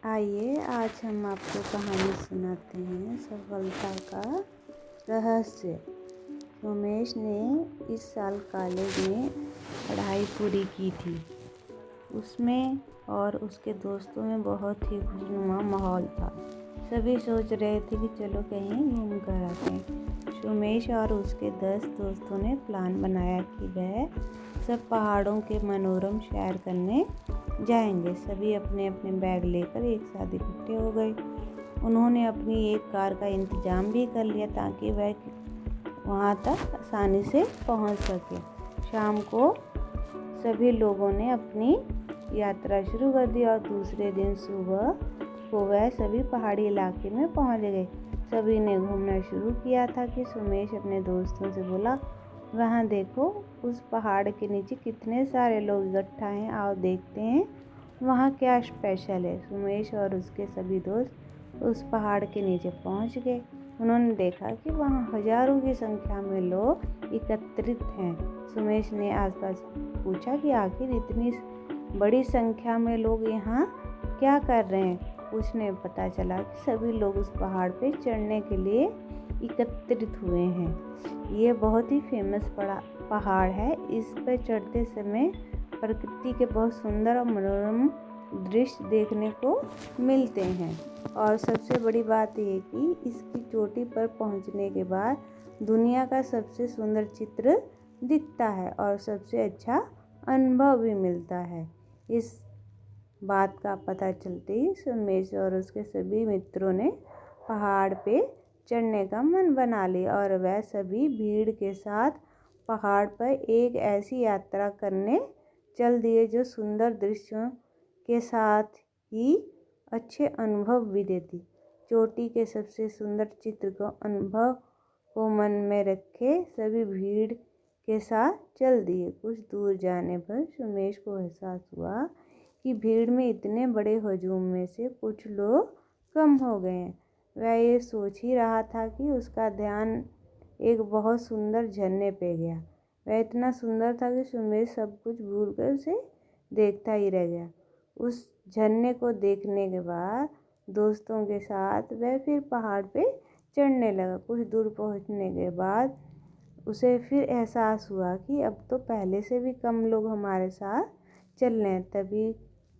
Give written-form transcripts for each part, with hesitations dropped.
आइए आज हम आपको कहानी सुनाते हैं सफलता का रहस्य। उमेश ने इस साल कॉलेज में पढ़ाई पूरी की थी। उसमें और उसके दोस्तों में बहुत ही खुशनुमा माहौल था। सभी सोच रहे थे कि चलो कहीं घूम कर आते हैं। उमेश और उसके 10 दोस्तों ने प्लान बनाया कि वह सब पहाड़ों के मनोरम सैर करने जाएंगे। सभी अपने अपने बैग लेकर एक साथ इकट्ठे हो गए। उन्होंने अपनी एक कार का इंतजाम भी कर लिया ताकि वह वहां तक आसानी से पहुंच सके। शाम को सभी लोगों ने अपनी यात्रा शुरू कर दी और दूसरे दिन सुबह को वह सभी पहाड़ी इलाके में पहुंच गए। सभी ने घूमना शुरू किया था कि सुमेश अपने दोस्तों से बोला, वहाँ देखो उस पहाड़ के नीचे कितने सारे लोग इकट्ठा हैं, आओ देखते हैं वहाँ क्या स्पेशल है। सुमेश और उसके सभी दोस्त उस पहाड़ के नीचे पहुँच गए। उन्होंने देखा कि वहाँ हजारों की संख्या में लोग एकत्रित हैं। सुमेश ने आसपास पूछा कि आखिर इतनी बड़ी संख्या में लोग यहाँ क्या कर रहे हैं। उसने पता चला कि सभी लोग उस पहाड़ पे चढ़ने के लिए एकत्रित हुए हैं। ये बहुत ही फेमस पहाड़ है। इस पर चढ़ते समय प्रकृति के बहुत सुंदर और मनोरम दृश्य देखने को मिलते हैं। और सबसे बड़ी बात यह कि इसकी चोटी पर पहुंचने के बाद दुनिया का सबसे सुंदर चित्र दिखता है और सबसे अच्छा अनुभव भी मिलता है। इस बात का पता चलते ही सुमेश और उसके सभी मित्रों ने पहाड़ पे चढ़ने का मन बना लिया और वह सभी भीड़ के साथ पहाड़ पर एक ऐसी यात्रा करने चल दिए जो सुंदर दृश्यों के साथ ही अच्छे अनुभव भी देती। चोटी के सबसे सुंदर चित्र को अनुभव को मन में रखे सभी भीड़ के साथ चल दिए। कुछ दूर जाने पर सुमेश को एहसास हुआ कि भीड़ में इतने बड़े हजूम में से कुछ लोग कम हो गए हैं। वह ये सोच ही रहा था कि उसका ध्यान एक बहुत सुंदर झरने पे गया। वह इतना सुंदर था कि सुमेश सब कुछ भूलकर उसे देखता ही रह गया। उस झरने को देखने के बाद दोस्तों के साथ वह फिर पहाड़ पे चढ़ने लगा। कुछ दूर पहुंचने के बाद उसे फिर एहसास हुआ कि अब तो पहले से भी कम लोग हमारे साथ चल रहे हैं। तभी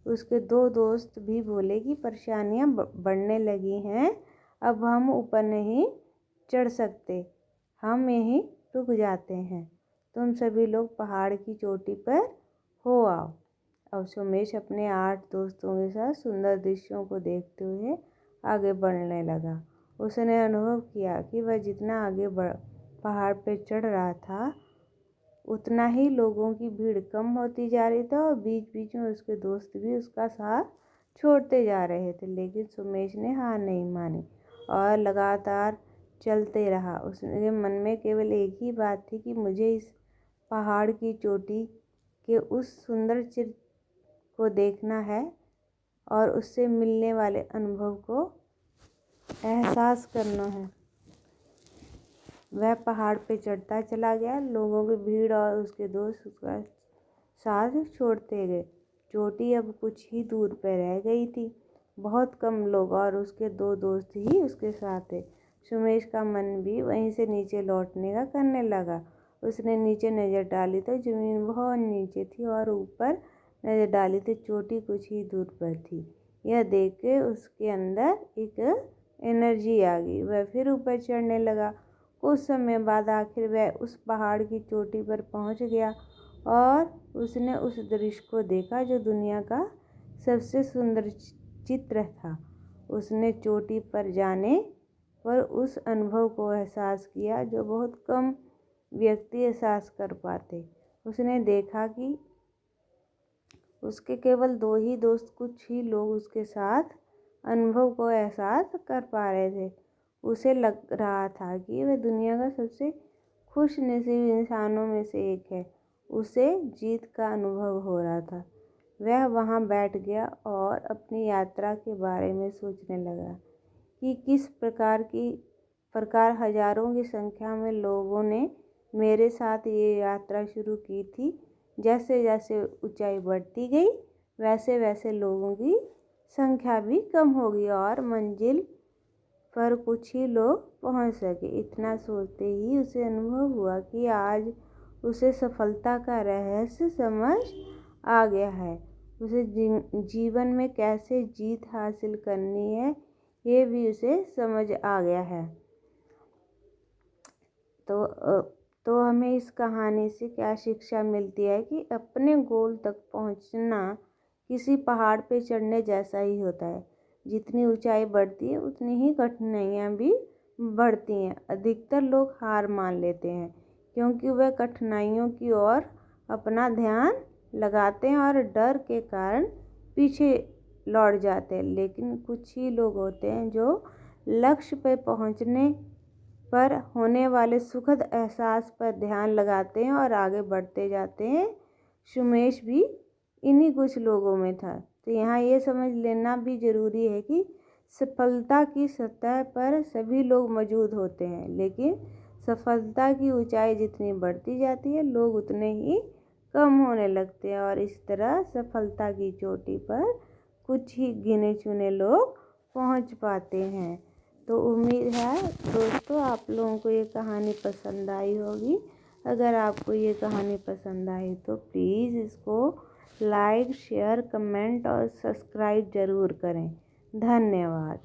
उसके 2 दोस्त भी बोले कि परेशानियां बढ़ने लगी हैं, अब हम ऊपर नहीं चढ़ सकते, हम यहीं रुक जाते हैं। तुम सभी लोग पहाड़ की चोटी पर हो आओ। अब सुमेश अपने 8 दोस्तों के साथ सुंदर दृश्यों को देखते हुए आगे बढ़ने लगा। उसने अनुभव किया कि वह जितना आगे पहाड़ पर चढ़ रहा था उतना ही लोगों की भीड़ कम होती जा रही थी और बीच बीच में उसके दोस्त भी उसका साथ छोड़ते जा रहे थे। लेकिन सुमेश ने हार नहीं मानी और लगातार चलते रहा। उसके मन में केवल एक ही बात थी कि मुझे इस पहाड़ की चोटी के उस सुंदर चित्र को देखना है और उससे मिलने वाले अनुभव को एहसास करना है। वह पहाड़ पे चढ़ता चला गया। लोगों की भीड़ और उसके दोस्त उसका साथ छोड़ते गए। चोटी अब कुछ ही दूर पर रह गई थी। बहुत कम लोग और उसके 2 दोस्त ही उसके साथ थे। सुमेश का मन भी वहीं से नीचे लौटने का करने लगा। उसने नीचे नज़र डाली तो जमीन बहुत नीचे थी और ऊपर नज़र डाली तो चोटी कुछ ही दूर पर थी। यह देख के उसके अंदर एक एनर्जी आ गई। वह फिर ऊपर चढ़ने लगा। कुछ समय बाद आखिर वह उस पहाड़ की चोटी पर पहुंच गया और उसने उस दृश्य को देखा जो दुनिया का सबसे सुंदर चित्र था। उसने चोटी पर जाने पर उस अनुभव को एहसास किया जो बहुत कम व्यक्ति एहसास कर पाते। उसने देखा कि उसके केवल 2 ही दोस्त, कुछ ही लोग उसके साथ अनुभव को एहसास कर पा रहे थे। उसे लग रहा था कि वह दुनिया का सबसे खुश नसीब इंसानों में से एक है। उसे जीत का अनुभव हो रहा था। वह वहां बैठ गया और अपनी यात्रा के बारे में सोचने लगा कि किस प्रकार हजारों की संख्या में लोगों ने मेरे साथ ये यात्रा शुरू की थी। जैसे जैसे ऊंचाई बढ़ती गई वैसे वैसे लोगों की संख्या भी कम होगी और मंजिल पर कुछ ही लोग पहुंच सके। इतना सोचते ही उसे अनुभव हुआ कि आज उसे सफलता का रहस्य समझ आ गया है। उसे जीवन में कैसे जीत हासिल करनी है ये भी उसे समझ आ गया है। तो हमें इस कहानी से क्या शिक्षा मिलती है कि अपने गोल तक पहुंचना किसी पहाड़ पे चढ़ने जैसा ही होता है। जितनी ऊंचाई बढ़ती है उतनी ही कठिनाइयाँ भी बढ़ती हैं। अधिकतर लोग हार मान लेते हैं क्योंकि वह कठिनाइयों की ओर अपना ध्यान लगाते हैं और डर के कारण पीछे लौट जाते हैं। लेकिन कुछ ही लोग होते हैं जो लक्ष्य पर पहुंचने पर होने वाले सुखद एहसास पर ध्यान लगाते हैं और आगे बढ़ते जाते हैं। सुमेश भी इन्हीं कुछ लोगों में था। तो यहाँ ये समझ लेना भी ज़रूरी है कि सफलता की सतह पर सभी लोग मौजूद होते हैं, लेकिन सफलता की ऊंचाई जितनी बढ़ती जाती है लोग उतने ही कम होने लगते हैं और इस तरह सफलता की चोटी पर कुछ ही गिने चुने लोग पहुंच पाते हैं। तो उम्मीद है दोस्तों आप लोगों को ये कहानी पसंद आई होगी। अगर आपको ये कहानी पसंद आई तो प्लीज़ इसको लाइक, शेयर, कमेंट और सब्सक्राइब ज़रूर करें। धन्यवाद।